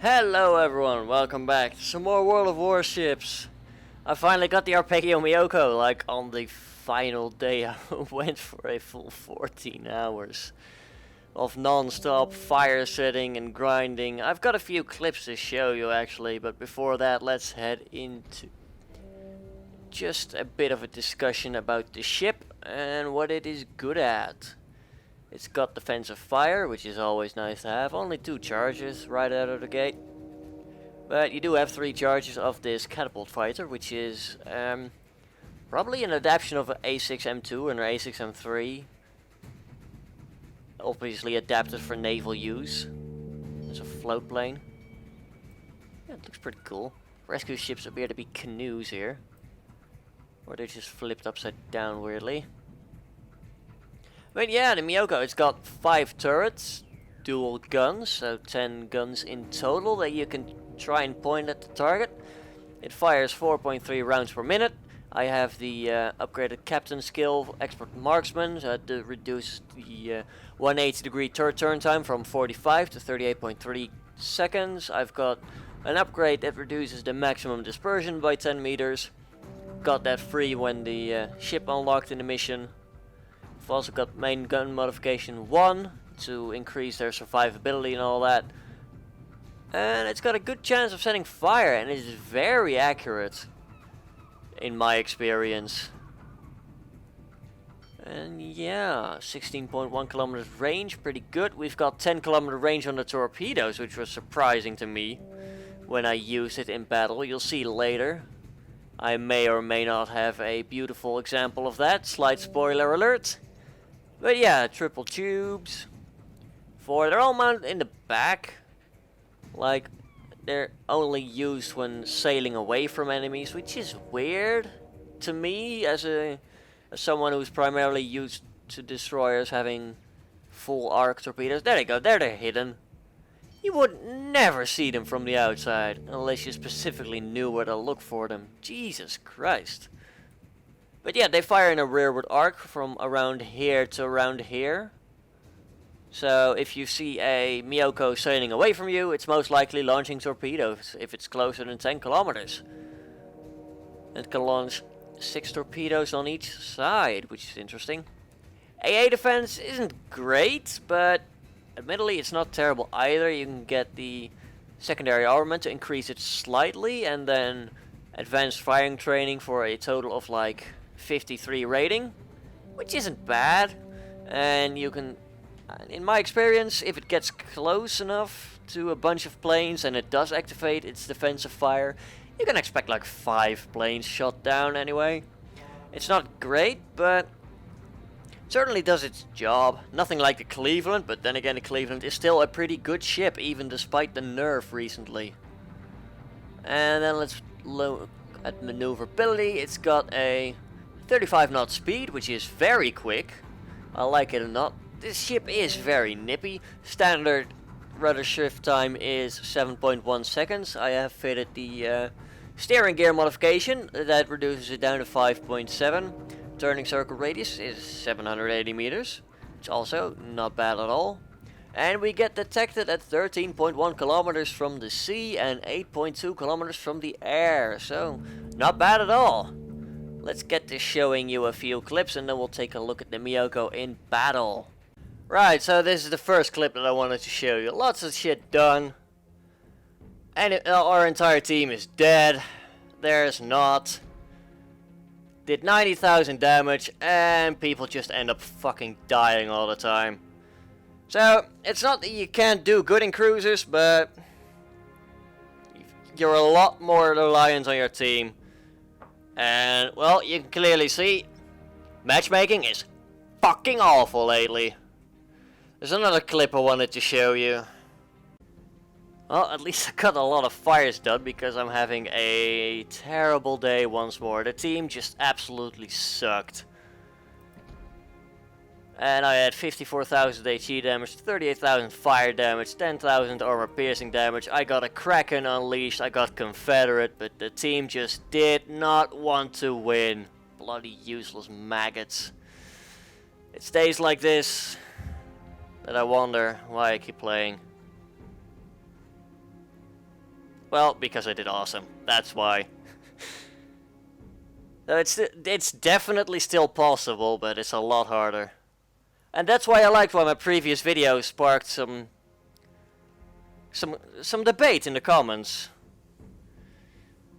Hello everyone, welcome back to some more World of Warships. I finally got the Arpeggio Myoko, like on the final day. I went for a full 14 hours of non-stop fire setting and grinding. I've got a few clips to show you actually, but before that let's head into just a bit of a discussion about the ship and what it is good at. It's got defensive fire, which is always nice to have. Only 2 charges right out of the gate. But you do have 3 charges of this catapult fighter, which is probably an adaptation of an A6M2 and an A6M3. Obviously adapted for naval use. It's a float plane. Yeah, it looks pretty cool. Rescue ships appear to be canoes here. Or they're just flipped upside down weirdly. But yeah, the Myoko, it's got 5 turrets, dual guns, so 10 guns in total that you can try and point at the target. It fires 4.3 rounds per minute. I have the upgraded captain skill, expert marksman, that reduces the 180 degree turn time from 45 to 38.3 seconds. I've got an upgrade that reduces the maximum dispersion by 10 meters. Got that free when the ship unlocked in the mission. I've also got main gun modification 1 to increase their survivability and all that. And it's got a good chance of setting fire, and it is very accurate in my experience. And yeah, 16.1 kilometers range, pretty good. We've got 10 kilometer range on the torpedoes, which was surprising to me when I used it in battle. You'll see later. I may or may not have a beautiful example of that. Slight spoiler alert. But yeah, triple tubes. 4, they're all mounted in the back. Like, they're only used when sailing away from enemies, which is weird to me as someone who's primarily used to destroyers having full arc torpedoes. There they go, there they're hidden. You would never see them from the outside unless you specifically knew where to look for them. Jesus Christ. But yeah, they fire in a rearward arc from around here to around here. So if you see a Myoko sailing away from you, it's most likely launching torpedoes if it's closer than 10 kilometers. It can launch 6 torpedoes on each side, which is interesting. AA defense isn't great, but admittedly it's not terrible either. You can get the secondary armament to increase it slightly, and then advanced firing training for a total of like 53 rating, which isn't bad. And you can, in my experience, if it gets close enough to a bunch of planes and it does activate its defensive fire, you can expect like 5 planes shot down anyway. It's not great, but it certainly does its job. Nothing like the Cleveland, but then again the Cleveland is still a pretty good ship, even despite the nerf recently. And then let's look at maneuverability. It's got a 35 knot speed, which is very quick. I like it or not. This ship is very nippy. Standard rudder shift time is 7.1 seconds. I have fitted the steering gear modification that reduces it down to 5.7. Turning circle radius is 780 meters, which also not bad at all. And we get detected at 13.1 kilometers from the sea and 8.2 kilometers from the air, so not bad at all. Let's get to showing you a few clips and then we'll take a look at the Myoko in battle. Right, so this is the first clip that I wanted to show you. Lots of shit done. And our entire team is dead. There's not. Did 90,000 damage and people just end up fucking dying all the time. So, it's not that you can't do good in cruisers, but you're a lot more reliant on your team. And, well, you can clearly see, matchmaking is fucking awful lately. There's another clip I wanted to show you. Well, at least I got a lot of fires done because I'm having a terrible day once more. The team just absolutely sucked. And I had 54,000 HE damage, 38,000 fire damage, 10,000 armor piercing damage. I got a Kraken unleashed, I got Confederate, but the team just did not want to win. Bloody useless maggots. It's days like this that I wonder why I keep playing. Well, because I did awesome. That's why. No, it's definitely still possible, but it's a lot harder. And that's why I liked why my previous video sparked some debate in the comments.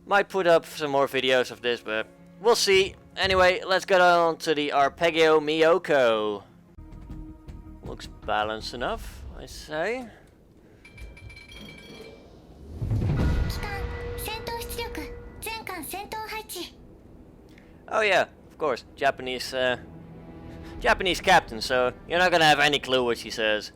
Might put up some more videos of this, but we'll see. Anyway, let's get on to the Arpeggio Myoko. Looks balanced enough, I say. Oh yeah, of course, Japanese captain, so you're not gonna have any clue what she says.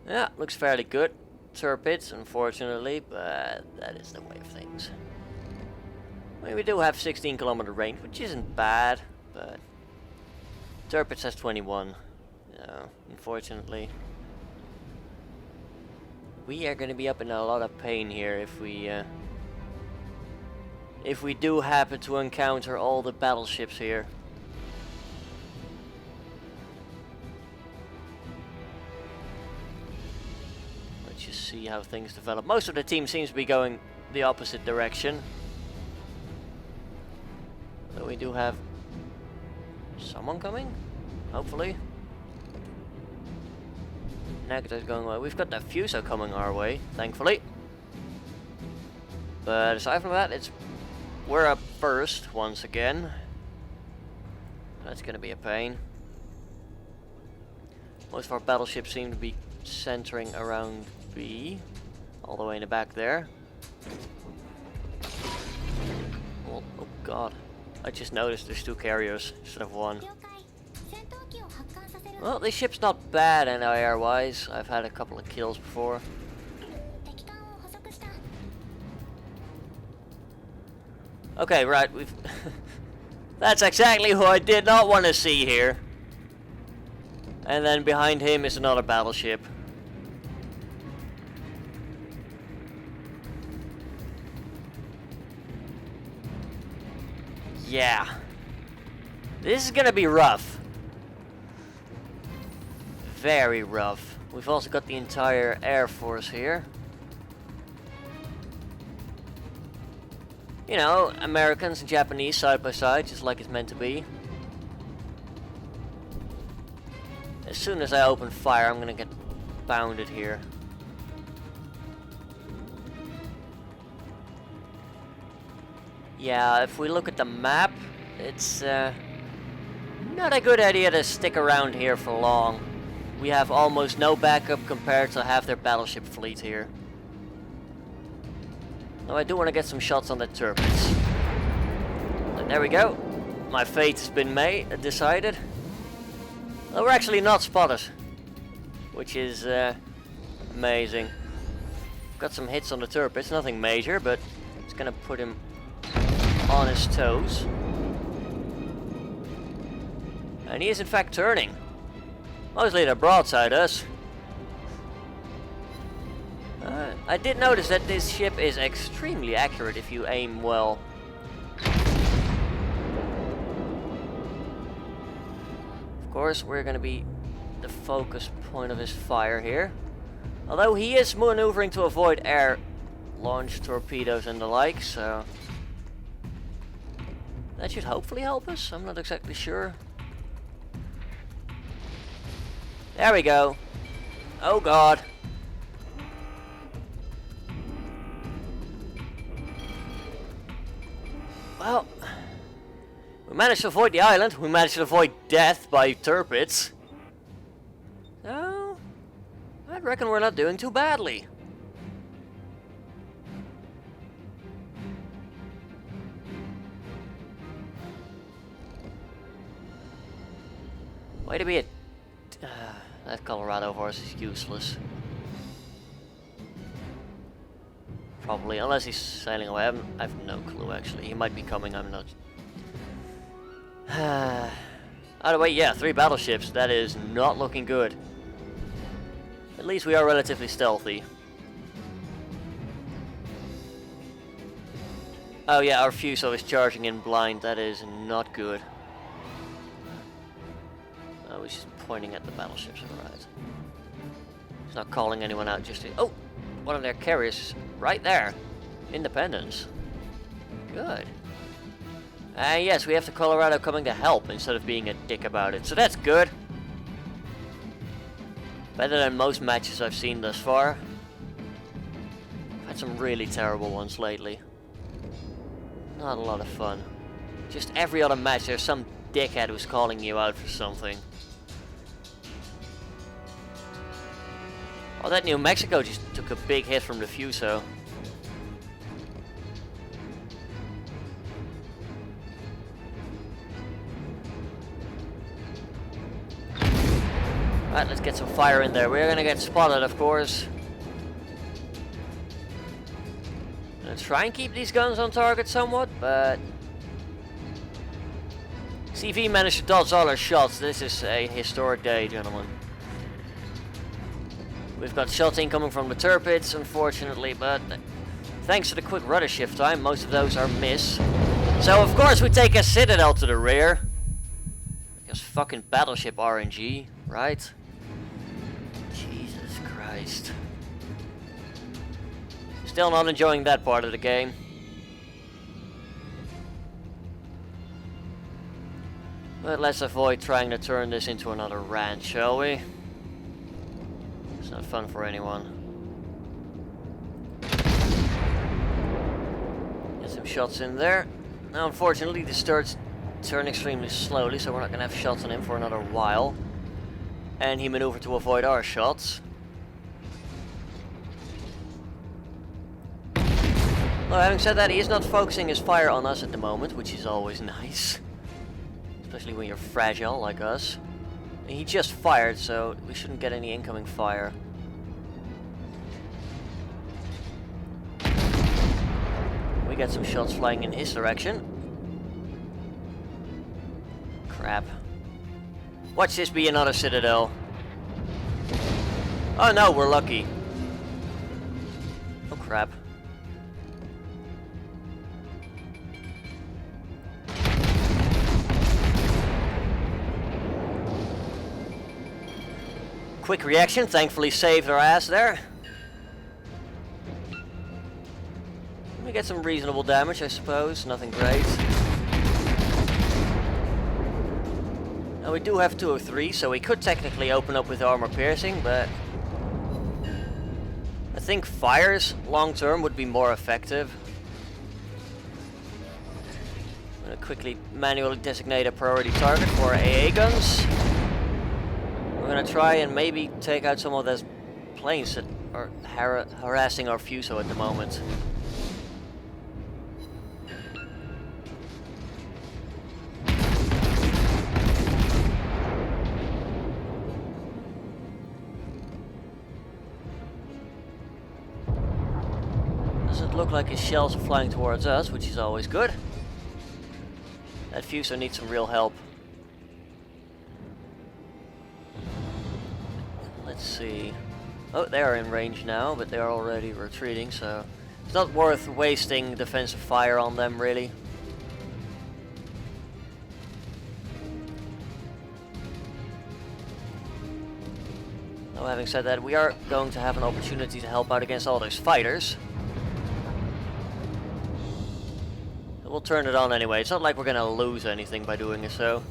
Yeah, looks fairly good. Turpits, unfortunately, but that is the way of things. I mean, we do have 16-kilometer range, which isn't bad, but Turpits has 21. No, unfortunately. We are gonna be up in a lot of pain here if we do happen to encounter all the battleships here. Let's just see how things develop. Most of the team seems to be going the opposite direction. So we do have someone coming, hopefully. Negative's going away. We've got that Fuso coming our way, thankfully. But aside from that, we're up first once again. That's gonna be a pain. Most of our battleships seem to be centering around B, all the way in the back there. Oh god. I just noticed there's 2 carriers instead of 1. Well, this ship's not bad anti-air wise. I've had a couple of kills before. Okay, right, we've... That's exactly who I did not want to see here. And then behind him is another battleship. Yeah. This is gonna be rough. Very rough. We've also got the entire Air Force here. You know, Americans and Japanese side by side, just like it's meant to be. As soon as I open fire, I'm gonna get pounded here. Yeah, if we look at the map, it's not a good idea to stick around here for long. We have almost no backup compared to half their battleship fleet here. Now I do want to get some shots on the Turpits. And there we go. My fate has been decided. Well, we're actually not spotted, which is amazing. Got some hits on the Turpits, nothing major, but it's gonna put him on his toes. And he is in fact turning. Mostly the broadside us. I did notice that this ship is extremely accurate if you aim well. Of course, we're going to be the focus point of his fire here. Although he is maneuvering to avoid air launch torpedoes and the like, so that should hopefully help us. I'm not exactly sure. There we go. Oh god. Well, we managed to avoid the island. We managed to avoid death by Turpits. So, I reckon we're not doing too badly. Way to be a... that Colorado horse is useless. Probably, unless he's sailing away. I have no clue actually. He might be coming, I'm not... Either way, yeah, 3 battleships. That is not looking good. At least we are relatively stealthy. Oh yeah, our Fuso is charging in blind. That is not good. Oh, he's just pointing at the battleships, alright. He's not calling anyone out just to... Oh! One of their carriers right there. Independence. Good. And yes, we have the Colorado coming to help instead of being a dick about it. So that's good. Better than most matches I've seen thus far. I've had some really terrible ones lately. Not a lot of fun. Just every other match there's some dickhead who's calling you out for something. Oh, that New Mexico just took a big hit from the Fuso. Alright, let's get some fire in there. We're gonna get spotted, of course. Gonna try and keep these guns on target somewhat, but... CV managed to dodge all our shots. This is a historic day, gentlemen. We've got shots incoming from the turrets, unfortunately, but thanks to the quick rudder shift time, most of those are miss. So, of course, we take a Citadel to the rear. Because fucking battleship RNG, right? Jesus Christ. Still not enjoying that part of the game. But let's avoid trying to turn this into another rant, shall we? It's not fun for anyone. Get some shots in there. Now, unfortunately, the turrets turn extremely slowly, so we're not going to have shots on him for another while. And he maneuvered to avoid our shots. Well, having said that, he is not focusing his fire on us at the moment, which is always nice. Especially when you're fragile like us. And he just fired, so we shouldn't get any incoming fire. We got some shots flying in his direction. Crap. Watch this be another Citadel. Oh no, we're lucky. Oh crap. Quick reaction, thankfully saved our ass there. We get some reasonable damage, I suppose. Nothing great. Now we do have 203, so we could technically open up with armor piercing, but I think fires long term would be more effective. I'm gonna quickly manually designate a priority target for our AA guns. We're gonna try and maybe take out some of those planes that are harassing our Fuso at the moment. Doesn't look like his shells are flying towards us, which is always good. That Fuso needs some real help. Let's see. Oh, they are in range now, but they are already retreating, so it's not worth wasting defensive fire on them, really. Now, having said that, we are going to have an opportunity to help out against all those fighters. We'll turn it on anyway. It's not like we're going to lose anything by doing so.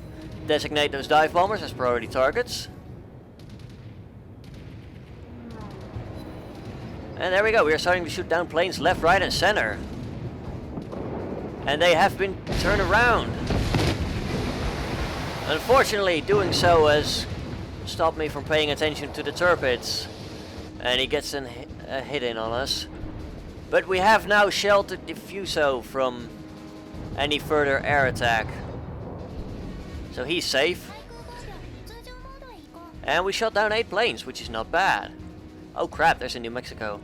Designate those dive bombers as priority targets. And there we go, we are starting to shoot down planes left, right and center. And they have been turned around. Unfortunately, doing so has stopped me from paying attention to the turrets. And he gets a hit in on us. But we have now sheltered the Fuso from any further air attack. So he's safe. And we shot down 8 planes, which is not bad. Oh crap, there's a New Mexico.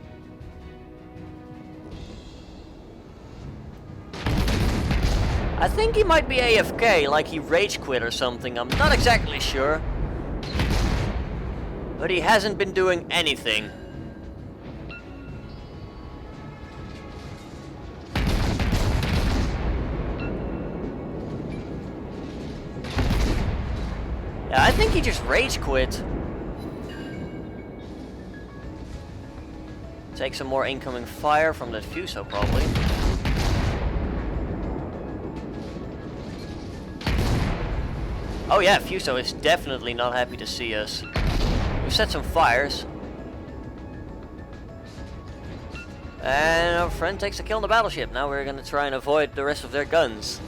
I think he might be AFK, like he rage quit or something, I'm not exactly sure. But he hasn't been doing anything. Yeah, I think he just rage quit. Take some more incoming fire from that Fuso probably. Oh yeah, Fuso is definitely not happy to see us. We've set some fires. And our friend takes a kill on the battleship. Now we're gonna try and avoid the rest of their guns.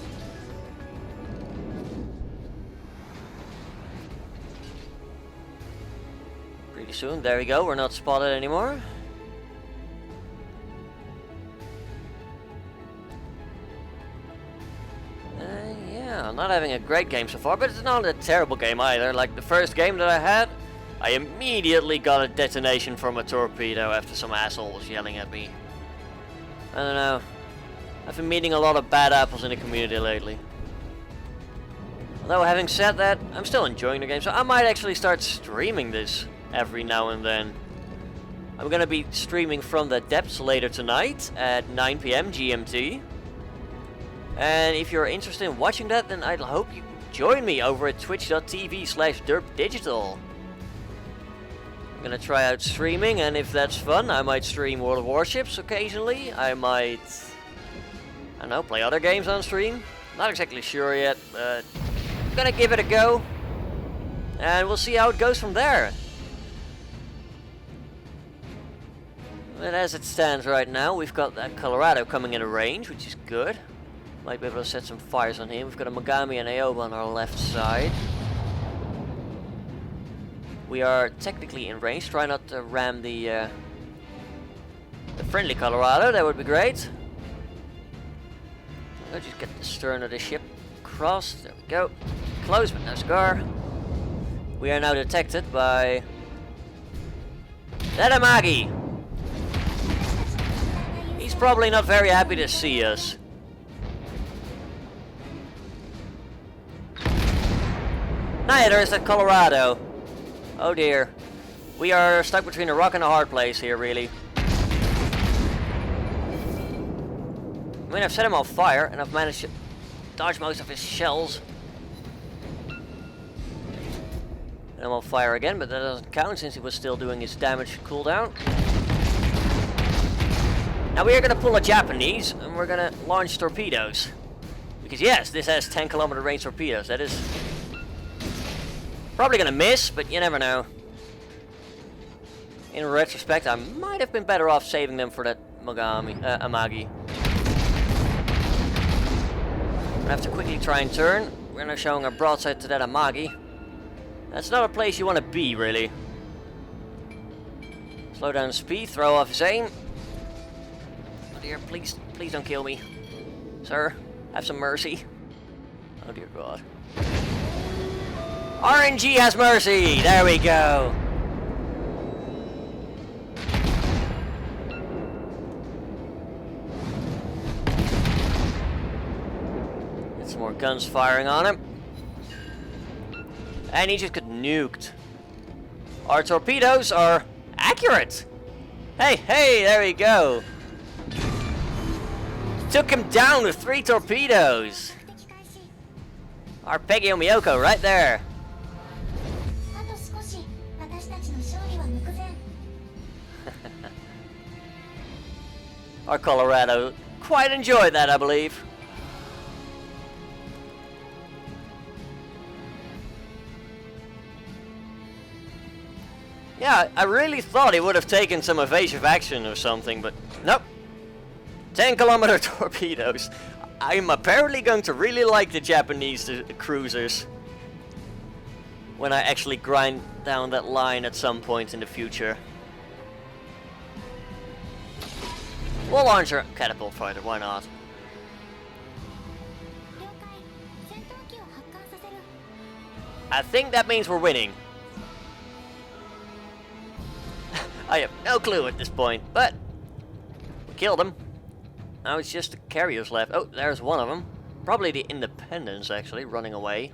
Pretty soon, there we go, we're not spotted anymore. Yeah, I'm not having a great game so far, but it's not a terrible game either. Like the first game that I had, I immediately got a detonation from a torpedo after some asshole was yelling at me. I don't know. I've been meeting a lot of bad apples in the community lately. Although having said that, I'm still enjoying the game, so I might actually start streaming this every now and then. I'm gonna be streaming from the depths later tonight at 9 PM GMT. And if you're interested in watching that, then I hope you join me over at twitch.tv/Derpdigital. I'm gonna try out streaming, and if that's fun, I might stream World of Warships occasionally. I might, I don't know, play other games on stream. Not exactly sure yet, but I'm gonna give it a go. And we'll see how it goes from there. But as it stands right now, we've got that Colorado coming into range, which is good. Might be able to set some fires on him. We've got a Mogami and Aoba on our left side. We are technically in range. Try not to ram the friendly Colorado. That would be great. Let's just get the stern of the ship crossed. There we go. Close, but no scar. We are now detected by that Amagi. He's probably not very happy to see us. Neither is the Colorado. Oh dear. We are stuck between a rock and a hard place here, really. I mean, I've set him on fire, and I've managed to dodge most of his shells. And I'm on fire again, but that doesn't count since he was still doing his damage cooldown. Now we are going to pull a Japanese, and we're going to launch torpedoes. Because yes, this has 10-kilometer range torpedoes. That is probably gonna miss, but you never know. In retrospect, I might have been better off saving them for that Amagi. I'm gonna have to quickly try and turn. We're now showing our broadside to that Amagi. That's not a place you want to be, really. Slow down speed, throw off his aim. Oh dear, please don't kill me. Sir, have some mercy. Oh dear God. RNG has mercy! There we go! Get some more guns firing on him. And he just got nuked. Our torpedoes are accurate! Hey, there we go! Took him down with 3 torpedoes! Arpeggio Myoko right there! Our Colorado quite enjoyed that, I believe. Yeah, I really thought he would have taken some evasive action or something, but nope. 10-kilometer torpedoes. I'm apparently going to really like the Japanese cruisers when I actually grind down that line at some point in the future. We'll launch our catapult fighter, why not? I think that means we're winning. I have no clue at this point, but we killed him. Now it's just the carriers left. Oh, there's one of them. Probably the Independence, actually, running away.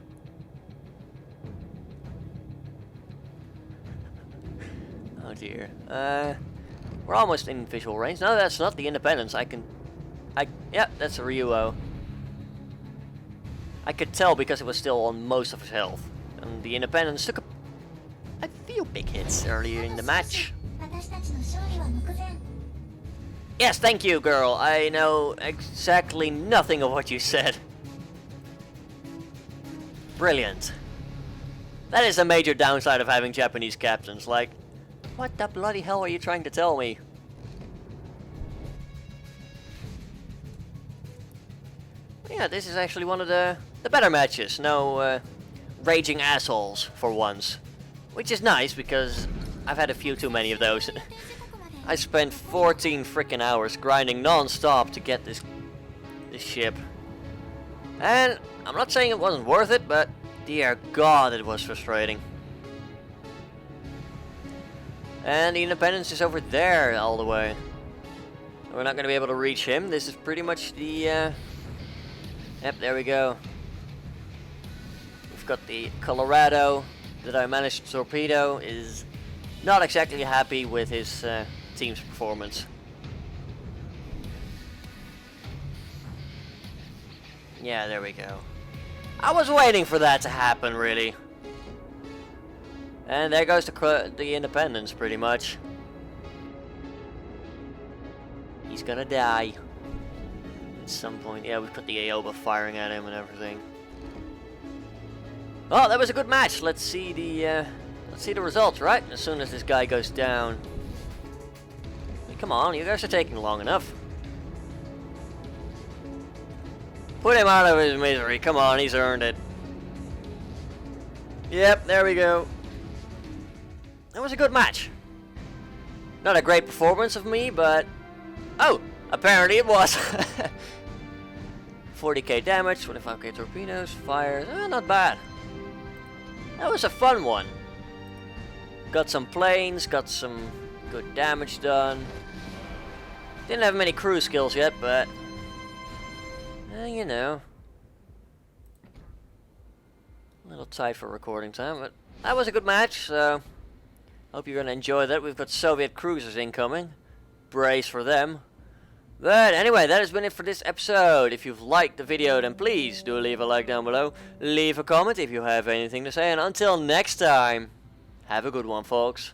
Oh dear. We're almost in visual range. No, that's not the Independence. Yeah, that's a Ryuo. I could tell because it was still on most of his health. And the Independence took a few big hits earlier in the match. Yes, thank you, girl. I know exactly nothing of what you said. Brilliant. That is a major downside of having Japanese captains. Like, what the bloody hell are you trying to tell me? Yeah, this is actually one of the better matches. No raging assholes for once. Which is nice because I've had a few too many of those. I spent 14 freaking hours grinding non-stop to get this ship. And I'm not saying it wasn't worth it, but dear God, it was frustrating. And the Independence is over there all the way. We're not going to be able to reach him. This is pretty much the... Yep, there we go. We've got the Colorado that I managed to torpedo. Is not exactly happy with his team's performance. Yeah, there we go. I was waiting for that to happen, really. And there goes the Independence, pretty much. He's gonna die. At some point. Yeah, we put the Aoba firing at him and everything. Oh, that was a good match. Let's see the results, right? As soon as this guy goes down. Come on, you guys are taking long enough. Put him out of his misery. Come on, he's earned it. Yep, there we go. That was a good match. Not a great performance of me, but... Oh, apparently it was. 40k damage, 25k torpedoes, fires. Not bad. That was a fun one. Got some planes, got some good damage done. Didn't have many crew skills yet, but... you know. A little tight for recording time, but that was a good match, so... Hope you're going to enjoy that. We've got Soviet cruisers incoming. Brace for them. But anyway, that has been it for this episode. If you've liked the video, then please do leave a like down below. Leave a comment if you have anything to say. And until next time, have a good one, folks.